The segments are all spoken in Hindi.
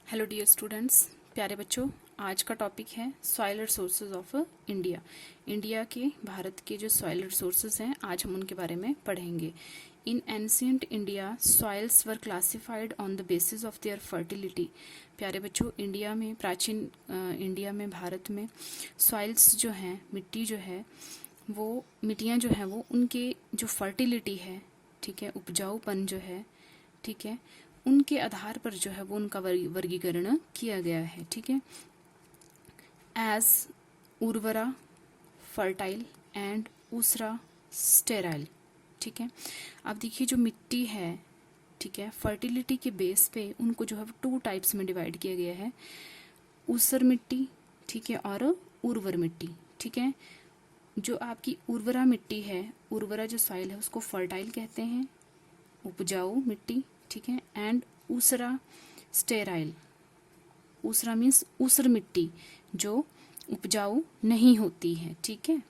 हेलो डियर स्टूडेंट्स, प्यारे बच्चों। आज का टॉपिक है soil resources of India. India के, भारत के जो सॉइल रिसोर्सेज हैं, आज हम उनके बारे में पढ़ेंगे। In ancient India soils were classified on the basis of their fertility. प्यारे बच्चों, इंडिया में, प्राचीन इंडिया में, भारत में सॉइल्स जो हैं, मिट्टी जो है, वो मिट्टियाँ जो हैं वो उनके जो फर्टिलिटी है, ठीक है, उपजाऊपन जो है, ठीक है, उनके आधार पर जो है वो उनका वर्गीकरण किया गया है। ठीक है, एज उर्वरा फर्टाइल एंड ऊसरा स्टेराइल। ठीक है, अब देखिए जो मिट्टी है, ठीक है, फर्टिलिटी के बेस पे उनको जो है वो 2 टाइप्स में डिवाइड किया गया है, ऊसर मिट्टी, ठीक है, और उर्वर मिट्टी। ठीक है, जो आपकी उर्वरा मिट्टी है, उर्वरा जो सॉइल है उसको फर्टाइल कहते हैं, उपजाऊ मिट्टी, ठीक है, एंड ऊसरा स्टेराइल। ऊसरा मीन्स ऊसर मिट्टी जो उपजाऊ नहीं होती है, ठीक है,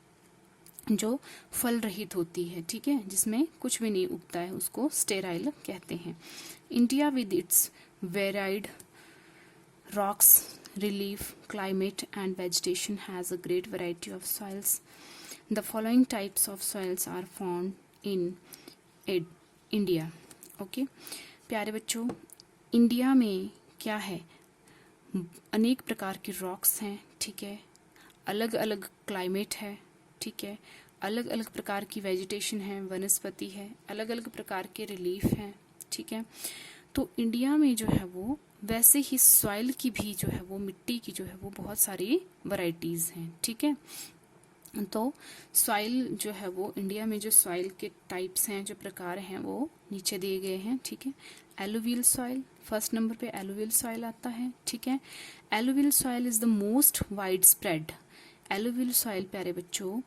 जो फल रहित होती है, ठीक है, जिसमें कुछ भी नहीं उगता है, उसको स्टेराइल कहते हैं। India with its varied rocks, relief, climate and vegetation has a great variety of soils. The following types of soils are found in India. Okay, प्यारे बच्चों, इंडिया में क्या है, अनेक प्रकार के रॉक्स हैं, ठीक है, अलग अलग क्लाइमेट है, ठीक है, अलग अलग प्रकार की वेजिटेशन है, वनस्पति है, अलग अलग प्रकार के रिलीफ हैं, ठीक है। तो इंडिया में जो है वो वैसे ही सॉइल की भी जो है वो, मिट्टी की जो है वो बहुत सारी वैरायटीज हैं, ठीक है। तो सॉइल जो है वो, इंडिया में जो सॉइल के टाइप्स हैं, जो प्रकार हैं, वो नीचे दिए गए हैं, ठीक है। एलुवियल सॉइल, फर्स्ट नंबर पे एलुवियल सॉइल आता है, ठीक है। Alluvial soil is the most wide spread. Alluvial soil, प्यारे बच्चों,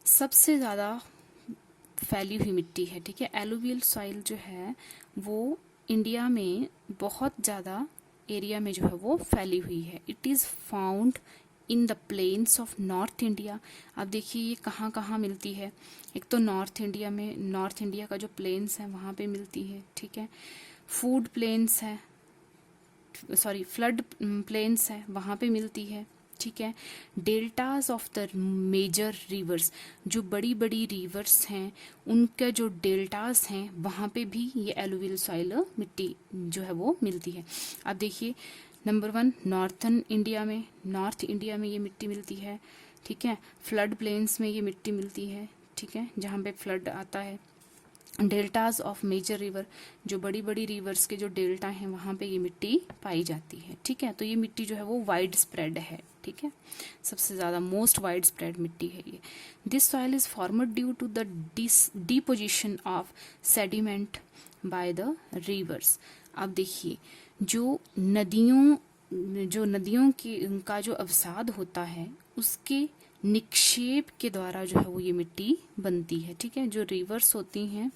सबसे ज्यादा फैली हुई मिट्टी है, ठीक है। एलुवियल सॉइल जो है वो इंडिया में बहुत ज़्यादा एरिया में जो है वो फैली हुई है। It is found in the plains of north India. अब देखिए ये कहाँ कहाँ मिलती है। एक तो नॉर्थ इंडिया में, नॉर्थ इंडिया का जो प्लेन्स है वहाँ पे मिलती है, ठीक है। फूड प्लेन्स है, सॉरी, फ्लड प्लेन्स है, वहाँ पे मिलती है, ठीक है। Deltas of the major rivers, जो बड़ी बड़ी रिवर्स हैं उनके जो डेल्टास हैं वहाँ पे भी ये एलुवियल सॉइल मिट्टी जो है वो मिलती है। अब देखिए नंबर 1 नॉर्थन इंडिया में, नॉर्थ इंडिया में ये मिट्टी मिलती है, ठीक है। फ्लड प्लेन्स में ये मिट्टी मिलती है, ठीक है, जहाँ पे फ्लड आता है। डेल्टाज ऑफ मेजर रिवर, जो बड़ी बड़ी रिवर्स के जो डेल्टा हैं वहाँ पे ये मिट्टी पाई जाती है, ठीक है। तो ये मिट्टी जो है वो वाइड स्प्रेड है, ठीक है, सबसे ज़्यादा मोस्ट वाइड स्प्रेड मिट्टी है ये। This soil is formed due to the deposition of sediment by the rivers. अब देखिए जो नदियों की का जो अवसाद होता है उसके निक्षेप के द्वारा जो है वो ये मिट्टी बनती है, ठीक है। जो रिवर्स होती हैं,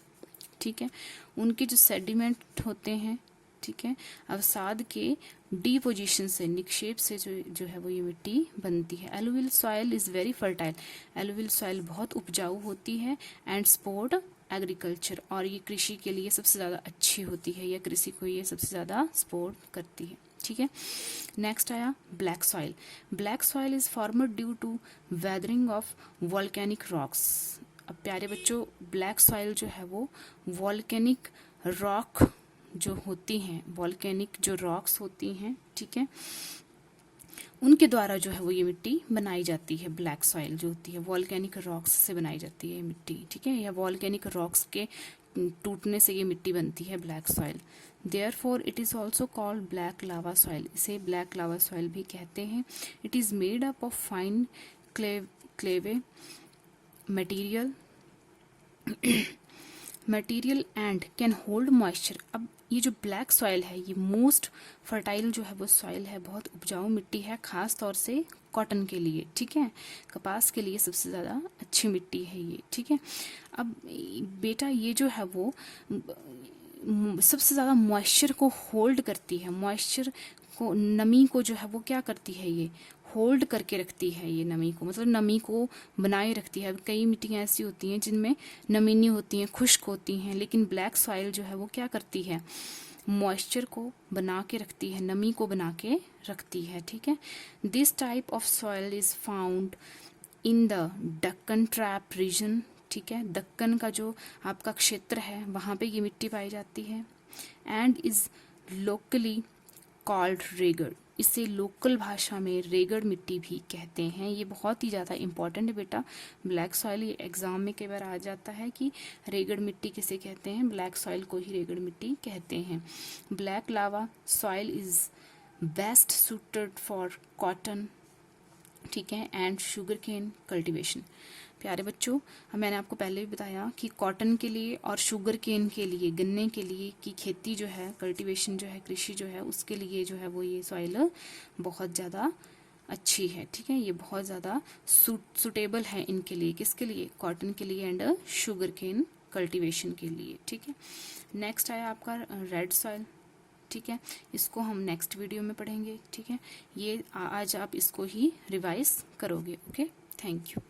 ठीक है, उनके जो सेडिमेंट होते हैं, ठीक है, अवसाद के डिपोजिशन से, निक्षेप से जो है वो ये मिट्टी बनती है। Alluvial soil is very fertile. Alluvial soil बहुत उपजाऊ होती है एंड सपोर्ट एग्रीकल्चर, और ये कृषि के लिए सबसे ज़्यादा अच्छी होती है, या कृषि को ये सबसे ज़्यादा सपोर्ट करती है, ठीक है। नेक्स्ट आया black soil. Black soil is formed due to weathering of volcanic rocks. अब प्यारे बच्चों, ब्लैक सॉइल जो है वो वॉल्केनिक रॉक जो होती हैं, वॉल्केनिक जो रॉक्स होती हैं, ठीक है, उनके द्वारा जो है वो ये मिट्टी बनाई जाती है। ब्लैक सॉइल जो होती है वॉल्केनिक रॉक्स से बनाई जाती है ये मिट्टी, ठीक है, या वॉल्केनिक रॉक्स के टूटने से ये मिट्टी बनती है black soil. Therefore it is also called black lava soil. इसे ब्लैक लावा सॉइल भी कहते हैं। It is made up of fine clayey material and can hold moisture. अब ये जो ब्लैक सॉइल है ये मोस्ट फर्टाइल जो है वो सॉइल है, बहुत उपजाऊ मिट्टी है, खास तौर से कॉटन के लिए, ठीक है, कपास के लिए सबसे ज़्यादा अच्छी मिट्टी है ये, ठीक है। अब बेटा ये जो है वो सबसे ज़्यादा मॉइस्चर को होल्ड करती है, मॉइस्चर को, नमी को जो है वो क्या करती है, ये होल्ड करके रखती है, ये नमी को, मतलब नमी को बनाए रखती है। कई मिट्टियाँ ऐसी होती हैं जिनमें नमी नहीं होती हैं, खुश्क होती हैं, लेकिन ब्लैक सॉइल जो है वो क्या करती है, मॉइस्चर को बना के रखती है, नमी को बना के रखती है, ठीक है। This type of soil is found in the Deccan trap region, ठीक है। दक्कन का जो आपका क्षेत्र है वहां पे ये मिट्टी पाई जाती है। And is locally called regur, इसे लोकल भाषा में रेगड़ मिट्टी भी कहते हैं। ये बहुत ही ज़्यादा इंपॉर्टेंट है बेटा, ब्लैक सॉइल, ये एग्जाम में कई बार आ जाता है कि रेगड़ मिट्टी किसे कहते हैं, ब्लैक सॉइल को ही रेगड़ मिट्टी कहते हैं। Black lava soil is best suited for cotton, ठीक है, एंड शुगर केन कल्टिवेशन। प्यारे बच्चों, मैंने आपको पहले भी बताया कि कॉटन के लिए और शुगर केन के लिए, गन्ने के लिए की खेती जो है, कल्टीवेशन जो है, कृषि जो है, उसके लिए जो है वो ये सॉइल बहुत ज़्यादा अच्छी है, ठीक है। ये बहुत ज़्यादा सुटेबल है इनके लिए, किसके लिए, कॉटन के लिए एंड शुगर केन कल्टीवेशन के लिए, ठीक है। नेक्स्ट आया आपका रेड सॉइल, ठीक है, इसको हम नेक्स्ट वीडियो में पढ़ेंगे, ठीक है। ये आज आप इसको ही रिवाइज करोगे, ओके। Thank you.